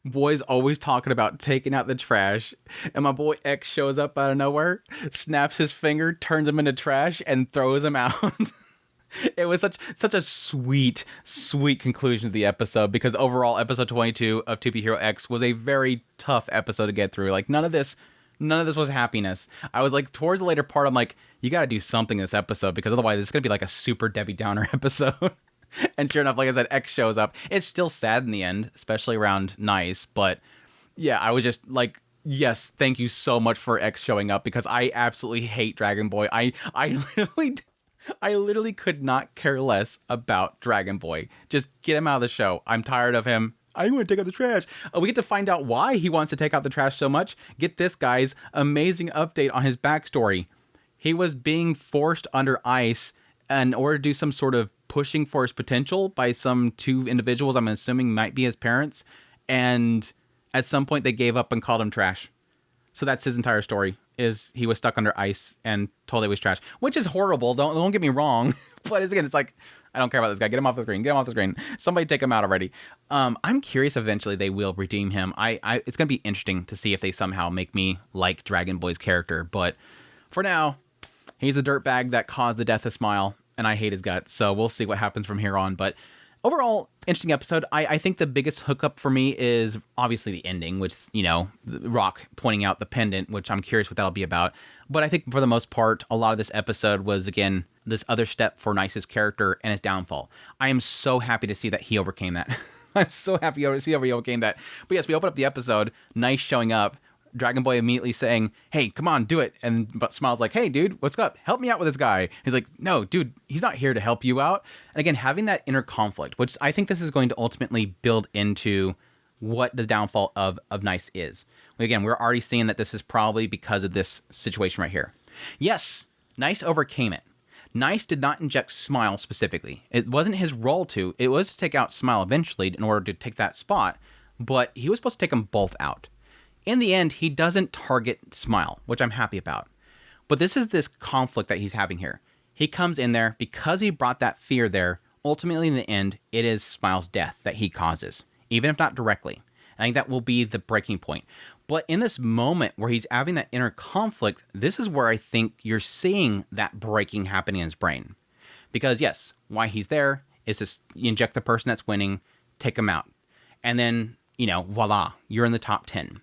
Boy's always talking about taking out the trash, and my boy X shows up out of nowhere, snaps his finger, turns him into trash, and throws him out. It was such a sweet conclusion to the episode, because overall episode 22 of Tu Bian Yingxiong X was a very tough episode to get through. Like none of this was happiness. I was like, towards the later part, I'm like, you got to do something this episode, because otherwise it's going to be like a super Debbie Downer episode. And sure enough, like I said, X shows up. It's still sad in the end, especially around Nice. But yeah, I was just like, yes, thank you so much for X showing up, because I absolutely hate Dragon Boy. I literally could not care less about Dragon Boy. Just get him out of the show. I'm tired of him. I want to take out the trash. We get to find out why he wants to take out the trash so much. Get this, guys, amazing update on his backstory. He was being forced under ice in order to do some sort of pushing for his potential by some two individuals I'm assuming might be his parents. And at some point they gave up and called him trash. So that's his entire story, is he was stuck under ice and told he was trash, which is horrible. Don't get me wrong. But again, it's like, I don't care about this guy. Get him off the screen. Get him off the screen. Somebody take him out already. I'm curious. Eventually, they will redeem him. It's gonna be interesting to see if they somehow make me like Dragon Boy's character. But for now, he's a dirtbag that caused the death of Smile, and I hate his guts. So we'll see what happens from here on. But overall, interesting episode. I think the biggest hookup for me is obviously the ending, which, Rock pointing out the pendant, which I'm curious what that'll be about. But I think for the most part, a lot of this episode was, again, this other step for Nice's character and his downfall. I am so happy to see that he overcame that. I'm so happy to see how he overcame that. But yes, we open up the episode, Nice showing up, Dragon Boy immediately saying, hey, come on, do it. But Smile's like, hey, dude, what's up? Help me out with this guy. He's like, no, dude, he's not here to help you out. And again, having that inner conflict, which I think this is going to ultimately build into what the downfall of Nice is. Again, we're already seeing that this is probably because of this situation right here. Yes, Nice overcame it. Nice did not inject Smile specifically. It wasn't his role to. It was to take out Smile eventually in order to take that spot, but he was supposed to take them both out. In the end, he doesn't target Smile, which I'm happy about. But this is this conflict that he's having here. He comes in there because he brought that fear there. Ultimately, in the end, it is Smile's death that he causes, even if not directly. I think that will be the breaking point. But in this moment where he's having that inner conflict, this is where I think you're seeing that breaking happening in his brain. Because yes, why he's there is to inject the person that's winning, take them out. And then, voila, you're in the top 10.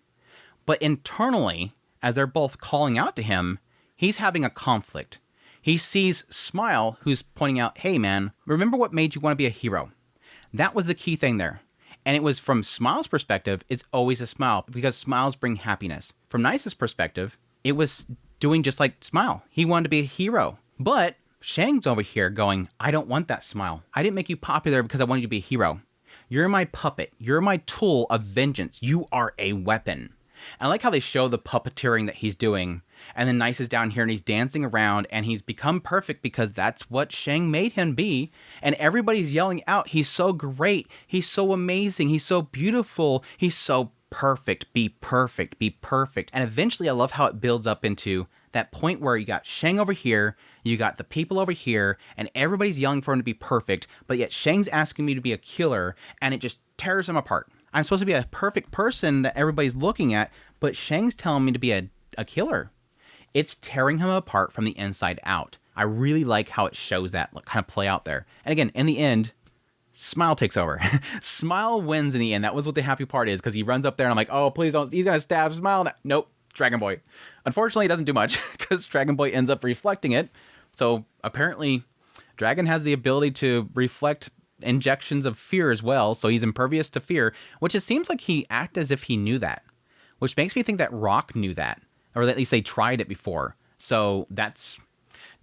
But internally, as they're both calling out to him, he's having a conflict. He sees Smile, who's pointing out, hey man, remember what made you want to be a hero? That was the key thing there. And it was from Smile's perspective, it's always a smile, because smiles bring happiness. From Nice's perspective, it was doing just like Smile. He wanted to be a hero. But Shang's over here going, I don't want that smile. I didn't make you popular because I wanted you to be a hero. You're my puppet. You're my tool of vengeance. You are a weapon. And I like how they show the puppeteering that he's doing. And then Nice is down here and he's dancing around and he's become perfect because that's what Shang made him be. And everybody's yelling out, he's so great. He's so amazing. He's so beautiful. He's so perfect. Be perfect. Be perfect. And eventually I love how it builds up into that point where you got Shang over here, you got the people over here, and everybody's yelling for him to be perfect. But yet Shang's asking me to be a killer and it just tears him apart. I'm supposed to be a perfect person that everybody's looking at, but Shang's telling me to be a killer. It's tearing him apart from the inside out. I really like how it shows that kind of play out there. And again, in the end, Smile takes over. Smile wins in the end. That was what the happy part is, because he runs up there and I'm like, oh, please don't. He's going to stab Smile. Nope, Dragon Boy. Unfortunately, it doesn't do much because Dragon Boy ends up reflecting it. So apparently, Dragon has the ability to reflect injections of fear as well, so he's impervious to fear, which it seems like he acted as if he knew that, which makes me think that Rock knew that, or at least they tried it before. So that's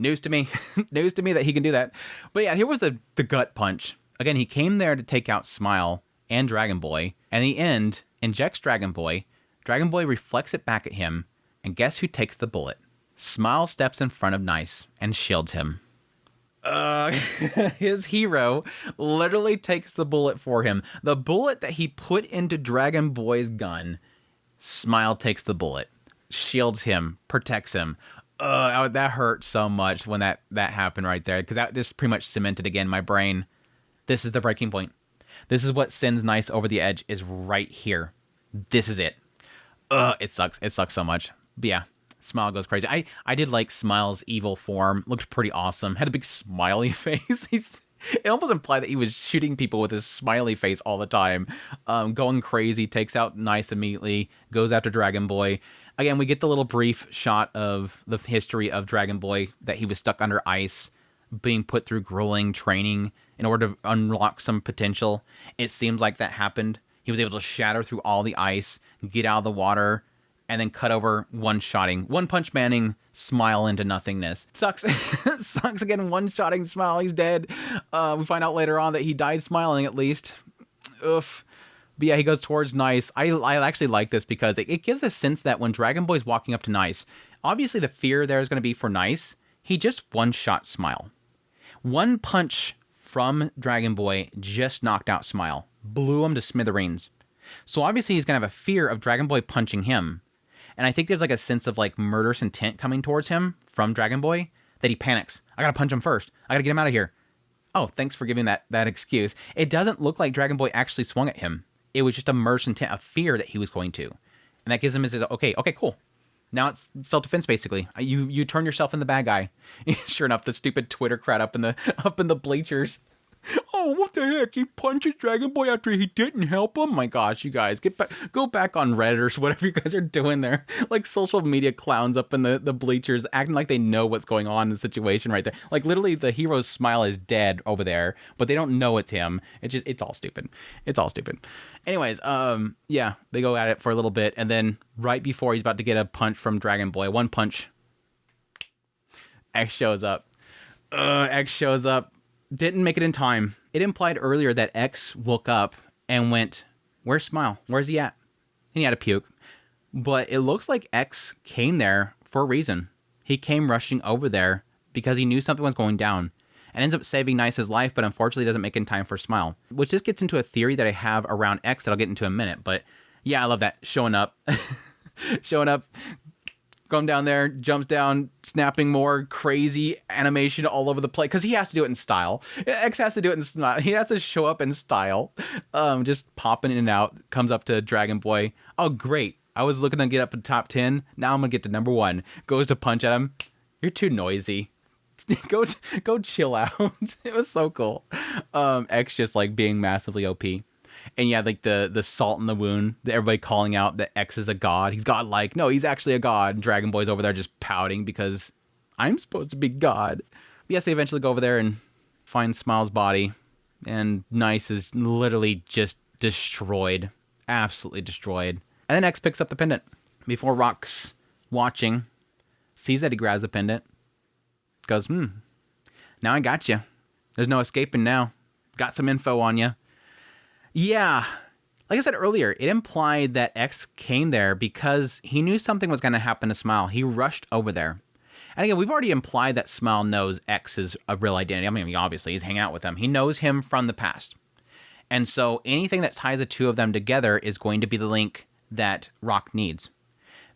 news to me. News to me that he can do that. But yeah, here was the gut punch. Again, he came there to take out Smile and Dragon Boy, and in the end, injects Dragon Boy. Dragon Boy reflects it back at him, and guess who takes the bullet? Smile steps in front of Nice and shields him. His hero literally takes the bullet for him. The bullet that he put into Dragon Boy's gun, Smile takes the bullet, shields him, protects him. That hurt so much when that happened right there, because that just pretty much cemented again my brain. This is the breaking point. This is what sends Nice over the edge, is right here. this is it. It sucks. It sucks so much. But yeah, Smile goes crazy. I did like Smile's evil form. Looked pretty awesome. Had a big smiley face. It almost implied that he was shooting people with his smiley face all the time. Going crazy, takes out Nice immediately, goes after Dragon Boy. Again, we get the little brief shot of the history of Dragon Boy, that he was stuck under ice, being put through grueling training in order to unlock some potential. It seems like that happened. He was able to shatter through all the ice, get out of the water, and then cut over one-shotting. One-punch manning Smile into nothingness. Sucks. Sucks again, one-shotting Smile. He's dead. We find out later on that he died smiling, at least. Oof. But yeah, he goes towards Nice. I actually like this because it gives a sense that when Dragon Boy's walking up to Nice, obviously the fear there is going to be for Nice. He just one-shot Smile. One punch from Dragon Boy just knocked out Smile. Blew him to smithereens. So obviously he's going to have a fear of Dragon Boy punching him. And I think there's like a sense of like murderous intent coming towards him from Dragon Boy, that he panics. I gotta punch him first. I gotta get him out of here. Oh, thanks for giving that excuse. It doesn't look like Dragon Boy actually swung at him. It was just a murderous intent, a fear that he was going to. And that gives him his, okay, cool. Now it's self-defense, basically. You turn yourself in the bad guy. Sure enough, the stupid Twitter crowd up in the bleachers. Oh, what the heck? He punches Dragon Boy after he didn't help him? My gosh, you guys, go back on Reddit or whatever you guys are doing there. Like social media clowns up in the bleachers, acting like they know what's going on in the situation right there. Like literally, the hero's Smile is dead over there, but they don't know it's him. It's all stupid. It's all stupid. Anyways, yeah, they go at it for a little bit, and then right before he's about to get a punch from Dragon Boy, one punch, X shows up. X shows up. Didn't make it in time. It implied earlier that X woke up and went, where's Smile? Where's he at? And he had a puke. But it looks like X came there for a reason. He came rushing over there because he knew something was going down, and ends up saving Nice's life, but unfortunately doesn't make it in time for Smile. Which just gets into a theory that I have around X that I'll get into in a minute. But yeah, I love that. Showing up. Showing up. Going down there, jumps down, snapping more crazy animation all over the place, because he has to do it in style. X has to do it in style. He has to show up in style. Just popping in and out. Comes up to Dragon Boy. Oh, great. I was looking to get up to top 10. Now I'm going to get to number 1. Goes to punch at him. You're too noisy. Go chill out. It was so cool. X just like being massively OP. And yeah, like the salt in the wound, everybody calling out that X is a god. He's godlike. No, he's actually a god. Dragon Boy's over there just pouting because I'm supposed to be god. But yes, they eventually go over there and find Smile's body. And Nice is literally just destroyed. Absolutely destroyed. And then X picks up the pendant. Before Rock's watching, sees that he grabs the pendant. Goes, now I got you. There's no escaping now. Got some info on you. Yeah, like I said earlier, it implied that X came there because he knew something was going to happen to Smile. He rushed over there. And again, we've already implied that Smile knows X is a real identity. I mean, obviously, he's hanging out with him. He knows him from the past. And so anything that ties the two of them together is going to be the link that Rock needs.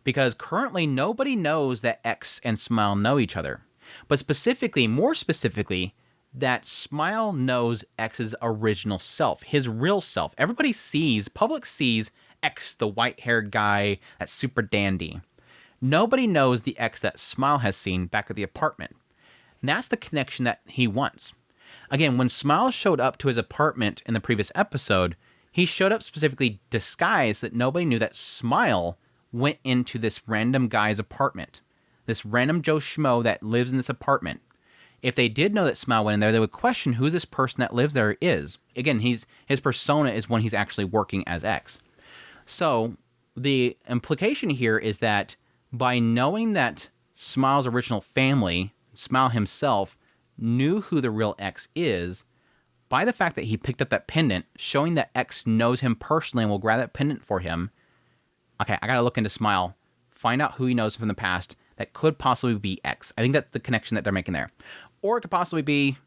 Because currently, nobody knows that X and Smile know each other. But specifically, more specifically, that Smile knows X's original self, his real self. Everybody sees, public sees X, the white-haired guy, that super dandy. Nobody knows the X that Smile has seen back at the apartment. And that's the connection that he wants. Again, when Smile showed up to his apartment in the previous episode, he showed up specifically disguised that nobody knew that Smile went into this random guy's apartment. This random Joe Schmo that lives in this apartment. If they did know that Smile went in there, they would question who this person that lives there is. Again, his persona is when he's actually working as X. So the implication here is that by knowing that Smile's original family, Smile himself, knew who the real X is, by the fact that he picked up that pendant, showing that X knows him personally and will grab that pendant for him, okay, I gotta look into Smile, find out who he knows from the past that could possibly be X. I think that's the connection that they're making there. Or it could possibly be,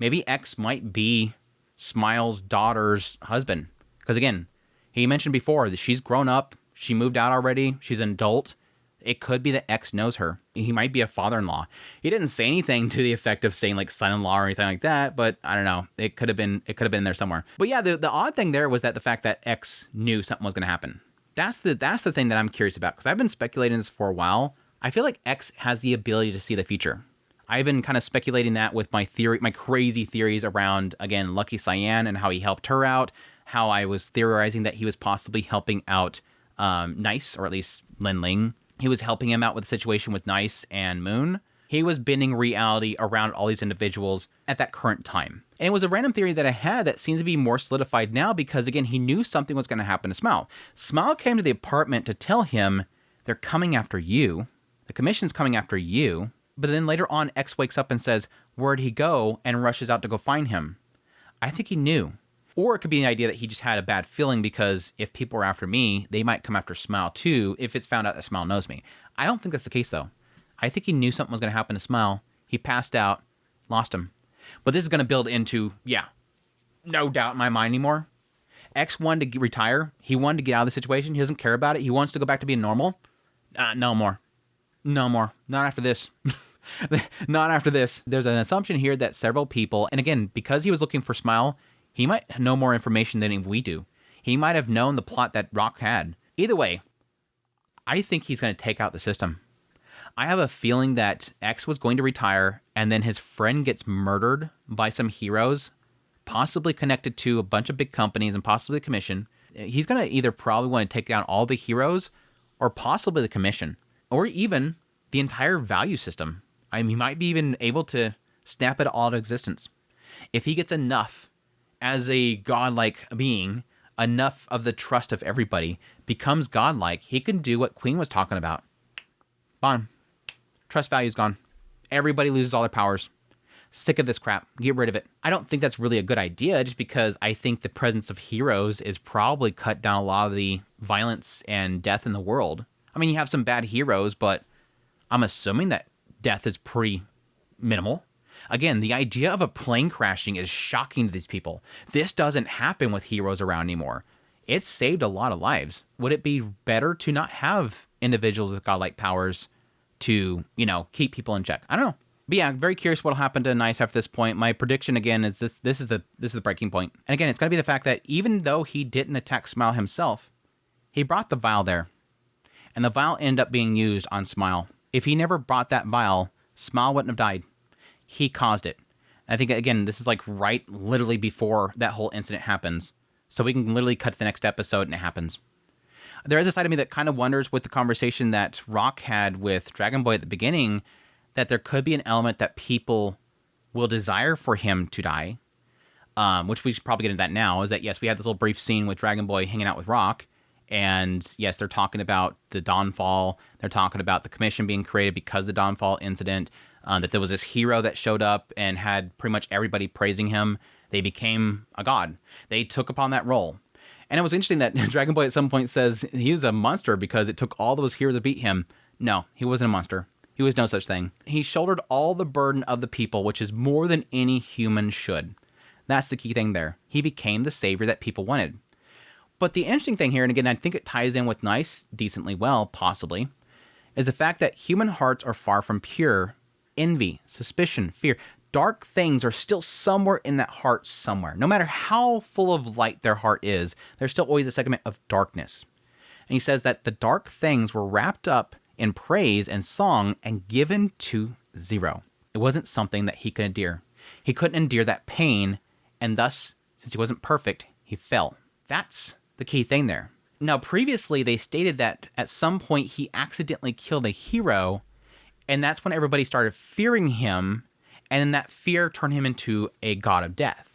maybe X might be Smile's daughter's husband. Because again, he mentioned before that she's grown up, she moved out already, she's an adult. It could be that X knows her. He might be a father-in-law. He didn't say anything to the effect of saying like son-in-law or anything like that, but I don't know. It could have been there somewhere. But yeah, the odd thing there was that the fact that X knew something was going to happen. That's the thing that I'm curious about, because I've been speculating this for a while. I feel like X has the ability to see the future. I've been kind of speculating that with my crazy theories around, again, Lucky Cyan and how he helped her out, how I was theorizing that he was possibly helping out Nice, or at least Lin Ling. He was helping him out with the situation with Nice and Moon. He was bending reality around all these individuals at that current time. And it was a random theory that I had that seems to be more solidified now because, again, he knew something was going to happen to Smile. Smile came to the apartment to tell him, they're coming after you. The commission's coming after you. But then later on, X wakes up and says, where'd he go? And rushes out to go find him. I think he knew. Or it could be the idea that he just had a bad feeling because if people are after me, they might come after Smile too if it's found out that Smile knows me. I don't think that's the case, though. I think he knew something was going to happen to Smile. He passed out, lost him. But this is going to build into, no doubt in my mind anymore. X wanted to retire. He wanted to get out of the situation. He doesn't care about it. He wants to go back to being normal. No more. No more. Not after this. Not after this. There's an assumption here that several people, and again, because he was looking for Smile, he might know more information than we do. He might have known the plot that Rock had. Either way, I think he's going to take out the system. I have a feeling that X was going to retire, and then his friend gets murdered by some heroes, possibly connected to a bunch of big companies and possibly the Commission. He's going to either probably want to take down all the heroes, or possibly the Commission, or even the entire value system. I mean, he might be even able to snap it all into existence. If he gets enough, as a godlike being, enough of the trust of everybody, becomes godlike, he can do what Queen was talking about. Gone. Trust value's gone. Everybody loses all their powers. Sick of this crap. Get rid of it. I don't think that's really a good idea, just because I think the presence of heroes is probably cut down a lot of the violence and death in the world. I mean, you have some bad heroes, but I'm assuming that death is pretty minimal. Again, the idea of a plane crashing is shocking to these people. This doesn't happen with heroes around anymore. It's saved a lot of lives. Would it be better to not have individuals with godlike powers to, keep people in check? I don't know. But yeah, very curious what'll happen to Nice after this point. My prediction again is this is the breaking point. And again, it's gonna be the fact that even though he didn't attack Smile himself, he brought the vial there. And the vial ended up being used on Smile. If he never brought that vial, Smile wouldn't have died. He caused it. And I think, again, this is like right literally before that whole incident happens. So we can literally cut to the next episode and it happens. There is a side of me that kind of wonders with the conversation that Rock had with Dragon Boy at the beginning, that there could be an element that people will desire for him to die, which we should probably get into that now, is that, yes, we had this little brief scene with Dragon Boy hanging out with Rock, and yes, they're talking about the Dawnfall, they're talking about the Commission being created because of the Dawnfall incident, that there was this hero that showed up and had pretty much everybody praising him. They became a god. They took upon that role. And it was interesting that Dragon Boy at some point says he was a monster because it took all those heroes to beat him. No, he wasn't a monster. He was no such thing. He shouldered all the burden of the people, which is more than any human should. That's the key thing there. He became the savior that people wanted. But the interesting thing here, and again, I think it ties in with Nice decently well, possibly, is the fact that human hearts are far from pure. Envy, suspicion, fear, dark things are still somewhere in that heart somewhere. No matter how full of light their heart is, there's still always a segment of darkness. And he says that the dark things were wrapped up in praise and song and given to Zero. It wasn't something that he could endure. He couldn't endure that pain, and thus, since he wasn't perfect, he fell. That's the key thing there. Now, previously, they stated that at some point he accidentally killed a hero, and that's when everybody started fearing him, and then that fear turned him into a god of death.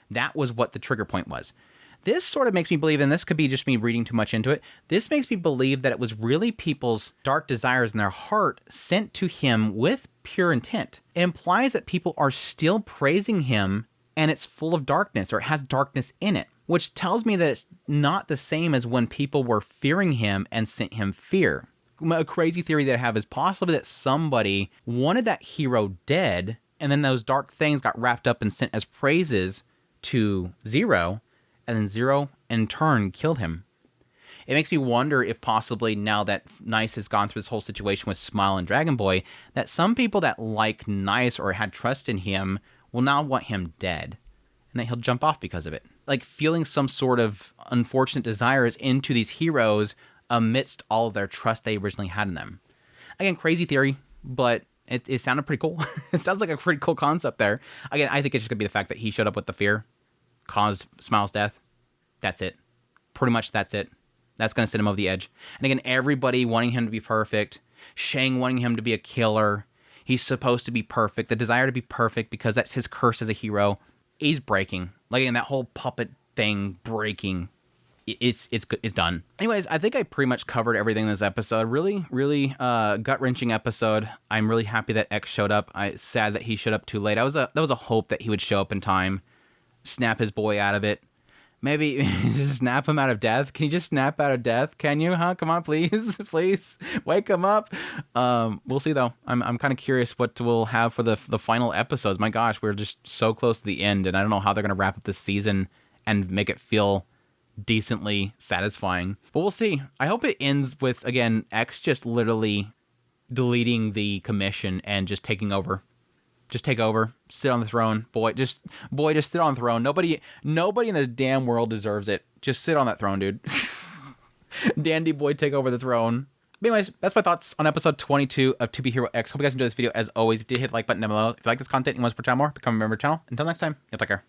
That was what the trigger point was. This sort of makes me believe, and this could be just me reading too much into it, this makes me believe that it was really people's dark desires in their heart sent to him with pure intent. It implies that people are still praising him, and it's full of darkness, or it has darkness in it, which tells me that it's not the same as when people were fearing him and sent him fear. A crazy theory that I have is possibly that somebody wanted that hero dead, and then those dark things got wrapped up and sent as praises to Zero, and then Zero in turn killed him. It makes me wonder if possibly now that Nice has gone through this whole situation with Smile and Dragon Boy, that some people that like Nice or had trust in him will now want him dead, and that he'll jump off because of it. like feeling some sort of unfortunate desires into these heroes amidst all of their trust they originally had in them. Again, crazy theory, but it sounded pretty cool. It sounds like a pretty cool concept there. Again, I think it's just gonna be the fact that he showed up with the fear, caused Smile's death. That's it. Pretty much that's it. That's gonna send him over the edge. And again, everybody wanting him to be perfect, Shang wanting him to be a killer. He's supposed to be perfect. The desire to be perfect because that's his curse as a hero. He's breaking. Like in that whole puppet thing breaking. It's done. Anyways, I think I pretty much covered everything in this episode. Really, really gut-wrenching episode. I'm really happy that X showed up. Sad that he showed up too late. That was a hope that he would show up in time, snap his boy out of it. Maybe just snap him out of death. Can you just snap out of death? Can you? Huh? Come on, please. Please wake him up. We'll see, though. I'm kind of curious what we'll have for the final episodes. My gosh, we're just so close to the end, and I don't know how they're going to wrap up this season and make it feel decently satisfying. But we'll see. I hope it ends with, again, X just literally deleting the commission and just taking over. Just take over. Sit on the throne. Boy, just sit on the throne. Nobody in this damn world deserves it. Just sit on that throne, dude. Dandy boy, take over the throne. But anyways, that's my thoughts on episode 22 of Tu Bian Hero X. Hope you guys enjoyed this video. As always, if you hit the like button down below. If you like this content and you want to support more, become a member of the channel. Until next time, you'll take care.